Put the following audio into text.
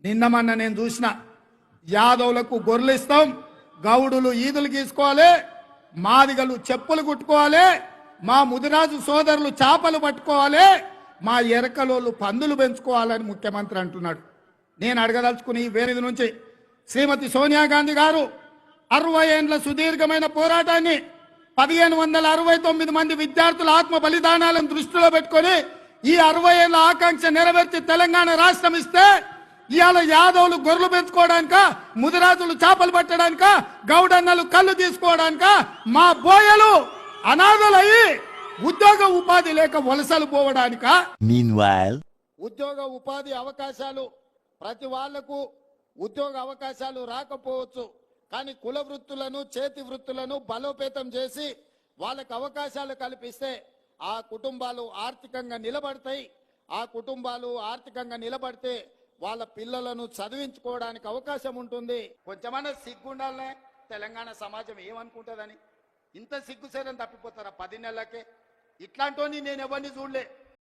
నిన్నమన్న నేను చూసిన యాదవులకు గొర్రెలు ఇస్తాం, గౌడులు ఈదులు గీసుకోవాలి, మాదిగలు చెప్పులు కుట్టుకోవాలి, మా ముదిరాజు సోదరులు చేపలు పట్టుకోవాలి, మా ఎరకలోళ్ళు పందులు పెంచుకోవాలని ముఖ్యమంత్రి అంటున్నాడు. నేను అడగదలుచుకుని వేరేది నుంచి శ్రీమతి సోనియా గాంధీ గారు 60 ఏండ్ల సుదీర్ఘమైన పోరాటాన్ని 1569 మంది విద్యార్థుల ఆత్మ బలిదానాలను దృష్టిలో పెట్టుకొని ఈ 60 ఏళ్ల ఆకాంక్ష నెరవేర్చి తెలంగాణ రాష్ట్రం ఇస్తే ఇవాళ యాదవులు గొర్రెలు పెంచుకోవడానిక, ముదిరాజులు చేపలు పట్టడానిక, గౌడన్నలు కళ్ళు తీసుకోవడానిక, మా బోయలు అనాథలయ్యి ఉద్యోగ ఉపాధి లేక వలసలు పోవడానిక? ఉద్యోగ ఉపాధి అవకాశాలు ప్రతి వాళ్లకు ఉద్యోగ అవకాశాలు రాకపోవచ్చు, కానీ కుల వృత్తులను చేతి వృత్తులను బలోపేతం చేసి వాళ్ళకు అవకాశాలు కల్పిస్తే ఆ కుటుంబాలు ఆర్థికంగా నిలబడతాయి. ఆ కుటుంబాలు ఆర్థికంగా నిలబడితే వాళ్ళ పిల్లలను చదివించుకోవడానికి అవకాశం ఉంటుంది. కొంచెమన్నా సిగ్గుండాలనే తెలంగాణ సమాజం ఏమనుకుంటుందని ఇంత సిగ్గుసేరని తప్పిపోతారా 10 నెలలకే? ఇట్లాంటి నేను ఎవరిని చూడలే.